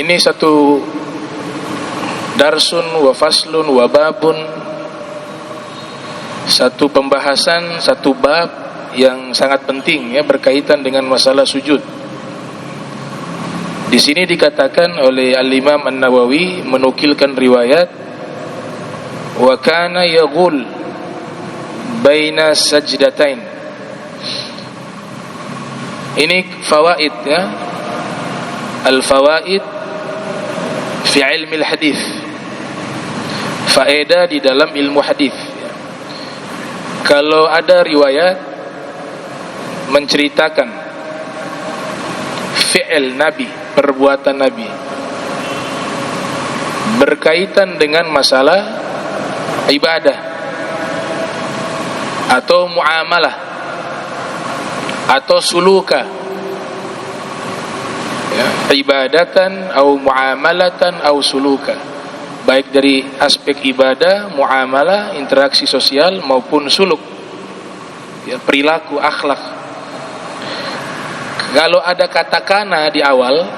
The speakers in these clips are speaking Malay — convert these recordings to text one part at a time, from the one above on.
Ini satu darsun wa faslun wa babun, satu pembahasan, satu bab yang sangat penting ya, berkaitan dengan masalah sujud. Di sini dikatakan oleh Al-Imam An-Nawawi menukilkan riwayat wa kana yaghul baina sajdatain. Ini fawaid ya, al-fawaid fi ilmi al-hadis, faedah di dalam ilmu hadis. Kalau ada riwayat menceritakan fi'il Nabi, perbuatan Nabi berkaitan dengan masalah ibadah atau muamalah atau suluka ya, ibadatan atau muamalatan atau suluka, baik dari aspek ibadah, muamalah, interaksi sosial maupun suluk ya, perilaku, akhlak. Kalau ada kata kana di awal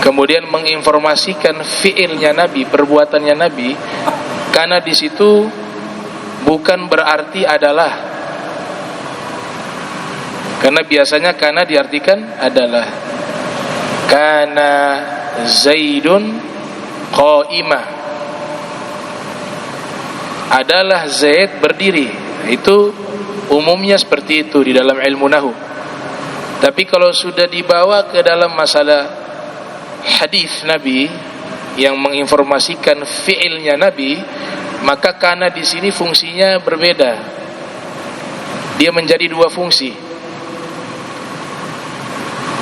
kemudian menginformasikan fiilnya Nabi, perbuatannya Nabi, kana di situ bukan berarti adalah, karena biasanya kana diartikan adalah. Kana Zaidun qa'imah, adalah Zaid berdiri. Itu umumnya seperti itu di dalam ilmu nahwu. Tapi kalau sudah dibawa ke dalam masalah hadis Nabi yang menginformasikan fiilnya Nabi, maka kana di sini fungsinya berbeda. Dia menjadi dua fungsi.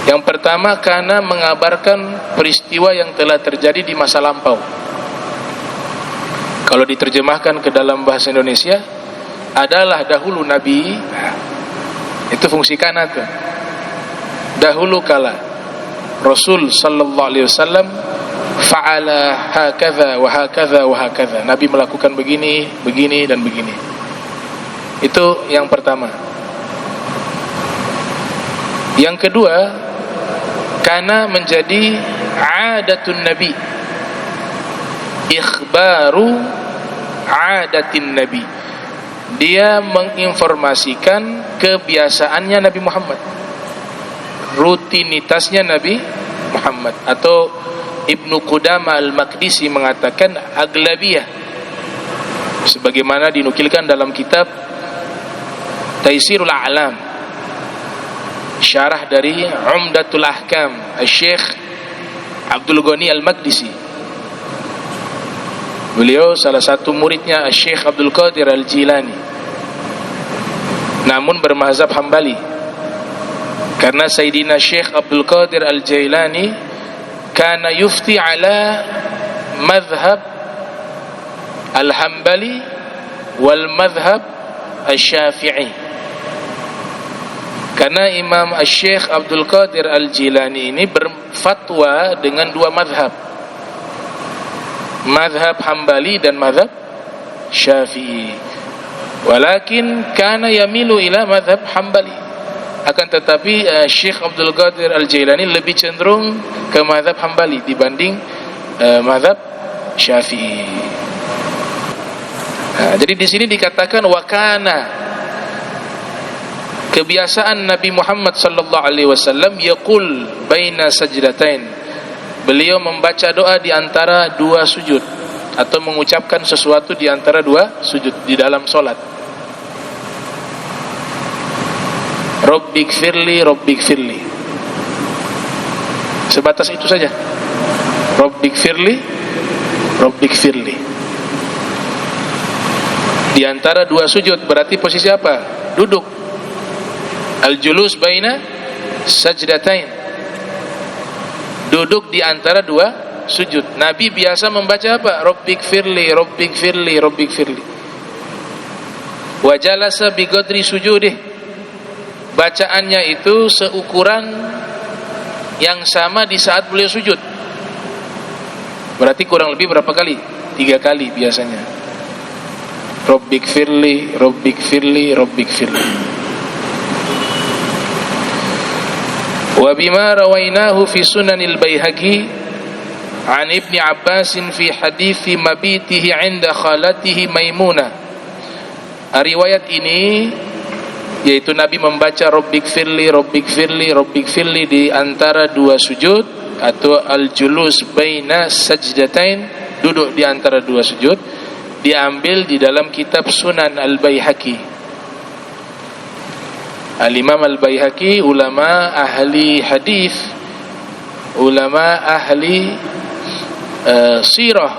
Yang pertama, kana mengabarkan peristiwa yang telah terjadi di masa lampau. Kalau diterjemahkan ke dalam bahasa Indonesia, adalah dahulu Nabi, itu fungsi kana tuh. Dahulu kala Rasul sallallahu alaihi wasallam fa'ala hakadha wa hakadha wa hakadha, Nabi melakukan begini, begini dan begini. Itu yang pertama. Yang kedua, kana menjadi adatun Nabi, ikhbaru adatin Nabi. Dia menginformasikan kebiasaannya Nabi Muhammad, rutinitasnya Nabi Muhammad. Atau Ibnu Qudamah Al-Maqdisi mengatakan aglabiyah, sebagaimana dinukilkan dalam kitab Taisirul A'lam, syarah dari Umdatul Ahkam Syekh Abdul Ghani Al-Maqdisi. Beliau salah satu muridnya Syekh Abdul Qadir Al-Jilani, namun bermazhab Hambali. Karena Sayyidina Syekh Abdul Qadir Al-Jailani kana yufti ala madhab Al-Hambali wal madhab Al-Syafi'i. Karena Imam Syekh Abdul Qadir Al-Jilani ini berfatwa dengan dua madhab, madhab Hambali dan madhab Syafi'i. Walakin kana yamilu ila madhab Hambali. Akan tetapi Syekh Abdul Qadir Al-Jailani lebih cenderung ke madhab Hambali dibanding madhab Syafi'i. Jadi di sini dikatakan wakana, kebiasaan Nabi Muhammad sallallahu alaihi wasallam yaqul baina sajdatain, beliau membaca doa di antara dua sujud, atau mengucapkan sesuatu di antara dua sujud di dalam solat. Rabbighfirli, Rabbighfirli, sebatas itu saja. Rabbighfirli, Rabbighfirli. Di antara dua sujud, berarti posisi apa? Duduk. Al-julus baina sajdatain, duduk di antara dua sujud. Nabi biasa membaca apa? Rabbighfirli, Rabbighfirli, Rabbighfirli. Wa jalasa bi qadri sujudih, bacaannya itu seukuran yang sama di saat beliau sujud. Berarti kurang lebih berapa kali? 3 kali biasanya. Rabbighfirli, Rabbighfirli, Rabbighfirli. Wa bima rawainahu fi sunanil Baihaqi an Ibni Abbas fi hadithi mabitihi 'inda khalatihi Maimunah. Riwayat ini yaitu Nabi membaca Rabbik firli, Rabbik firli, Rabbik firli di antara dua sujud, atau al-julus baina sajdatain, duduk di antara dua sujud, diambil di dalam kitab Sunan Al-Baihaqi. Al-Imam Al-Baihaqi ulama ahli hadis, ulama ahli sirah,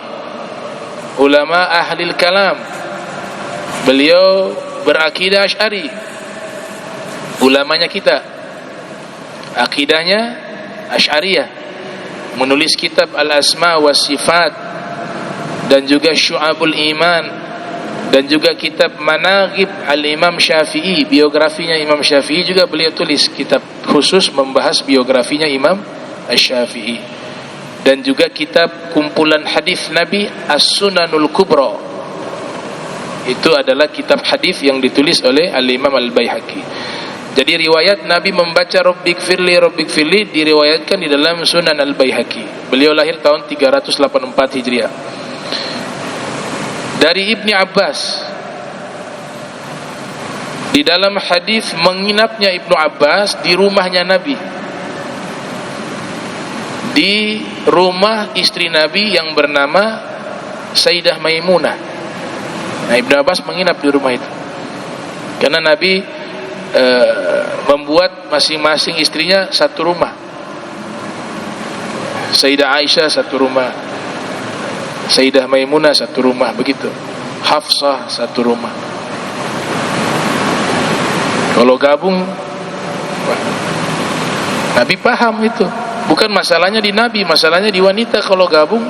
ulama ahli kalam. Beliau berakidah Asy'ari, ulamanya kita akidahnya Asy'ariyah, menulis kitab Al-Asma wa Sifat dan juga Syu'abul Iman, dan juga kitab Managhib Al-Imam Syafi'i, biografinya Imam Syafi'i juga beliau tulis kitab khusus membahas biografinya Imam Asy-Syafi'i, dan juga kitab kumpulan hadis Nabi As-Sunanul Kubra. Itu adalah kitab hadis yang ditulis oleh Al-Imam Al-Baihaqi. Jadi riwayat Nabi membaca Rabbik firli, Rabbik firli diriwayatkan di dalam Sunan Al-Baihaqi. Beliau lahir tahun 384 Hijriah. Dari Ibni Abbas, di dalam hadis menginapnya Ibnu Abbas di rumahnya Nabi, di rumah istri Nabi yang bernama Sayyidah Maimunah. Nah, Ibnu Abbas menginap di rumah itu karena Nabi membuat masing-masing istrinya satu rumah. Sayyidah Aisyah satu rumah, Sayyidah Maimunah satu rumah, begitu. Hafsah satu rumah. Kalau gabung, Nabi paham itu. Bukan masalahnya di Nabi, masalahnya di wanita. Kalau gabung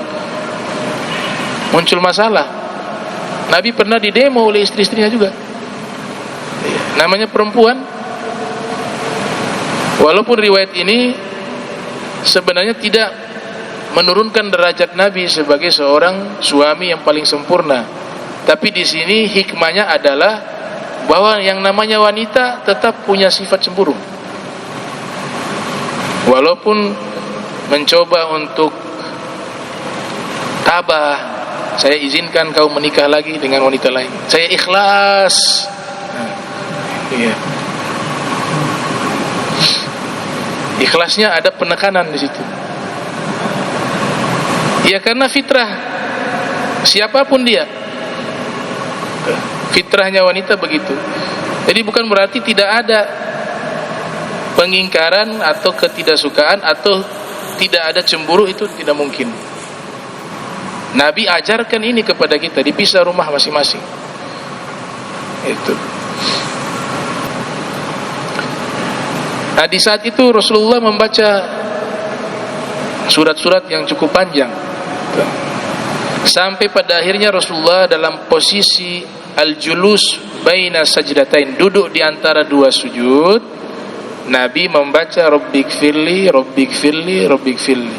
muncul masalah. Nabi pernah didemo oleh istri-istrinya juga. Namanya perempuan. Walaupun riwayat ini sebenarnya tidak menurunkan derajat Nabi sebagai seorang suami yang paling sempurna, tapi di sini hikmahnya adalah bahwa yang namanya wanita tetap punya sifat cemburu. Walaupun mencoba untuk tabah, saya izinkan kau menikah lagi dengan wanita lain, saya ikhlas. Iya. Ikhlasnya ada penekanan di situ. Ya karena fitrah siapapun dia, fitrahnya wanita begitu. Jadi bukan berarti tidak ada pengingkaran atau ketidaksukaan atau tidak ada cemburu, itu tidak mungkin. Nabi ajarkan ini kepada kita, dipisah rumah masing-masing. Itu. Nah, di saat itu Rasulullah membaca surat-surat yang cukup panjang, sampai pada akhirnya Rasulullah dalam posisi al-julus baina sajdatain, duduk di antara dua sujud. Nabi membaca Rabbik firli, Rabbik firli, Rabbik firli.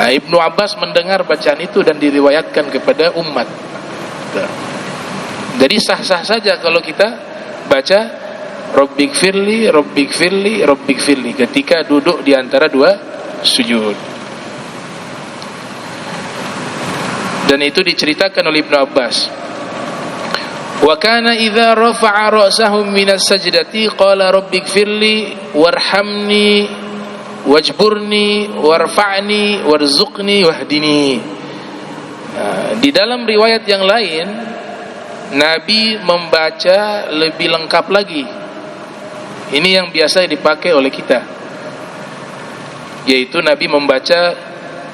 Nah, Ibnu Abbas mendengar bacaan itu dan diriwayatkan kepada umat. Jadi sah-sah saja kalau kita baca Rabbik firli, Rabbik firli, Rabbik firli ketika duduk di antara dua sujud. Dan itu diceritakan oleh Ibnu Abbas. Wa kana idza rafa'a ra'sahu minas sajdati qala Rabbik firli warhamni wajburni warfa'ni warzuqni wahdini. Di dalam riwayat yang lain Nabi membaca lebih lengkap lagi. Ini yang biasa dipakai oleh kita, yaitu Nabi membaca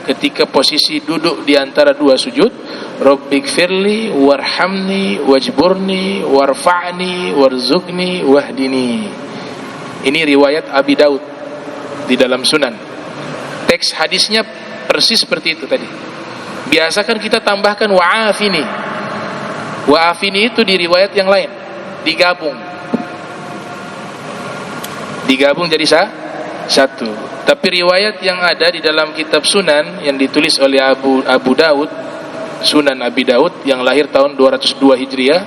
ketika posisi duduk di antara dua sujud, Rabbik firli warhamni wajburni warfa'ni warzuqni wahdini. Ini riwayat Abi Daud di dalam Sunan. Teks hadisnya persis seperti itu tadi. Biasakan kita tambahkan wa'afini. Wa'afini itu di riwayat yang lain digabung jadi satu. Tapi riwayat yang ada di dalam kitab Sunan yang ditulis oleh Abu Daud, Sunan Abi Daud yang lahir tahun 202 Hijriah,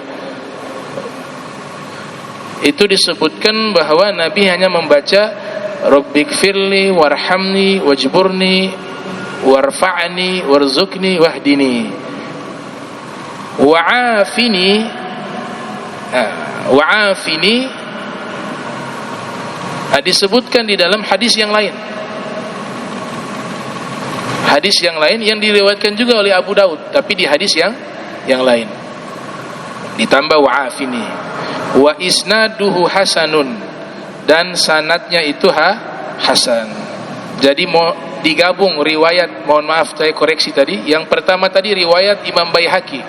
itu disebutkan bahwa Nabi hanya membaca Rabbighfirli warhamni wajburni warfa'ni warzuqni wahdini wa'afini. Wa'afini disebutkan di dalam hadis yang lain. Hadis yang lain yang diriwayatkan juga oleh Abu Daud, tapi di hadis yang lain ditambah wa'afini. Wa isnaduhu hasanun, dan sanadnya itu hasan. Jadi mau digabung riwayat, mohon maaf saya koreksi tadi, yang pertama tadi riwayat Imam Baihaqi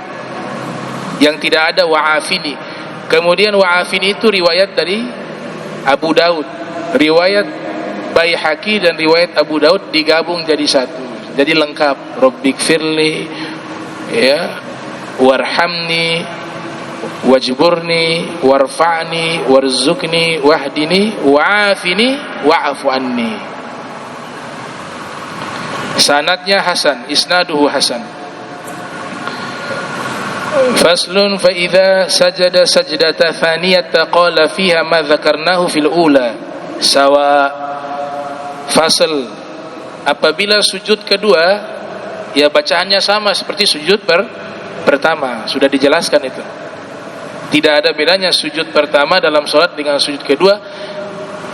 yang tidak ada wa'afini, kemudian wa'afini itu riwayat dari Abu Daud, riwayat Baihaqi dan riwayat Abu Daud digabung jadi satu, jadi lengkap. Rabbighfirli, ya, warhamni wajburni warfa'ni warzuqni wahdini wa'afini wa'afu anni. Sanadnya hasan, isnaduhu hasan. Faslun fa idza sajada sajdata thaniyata qala fiha ma dzakarnahu fil ula sawa. Fasal, apabila sujud kedua ya bacaannya sama seperti sujud pertama, sudah dijelaskan itu. Tidak ada bedanya sujud pertama dalam salat dengan sujud kedua.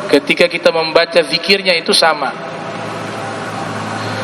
Ketika kita membaca zikirnya itu sama.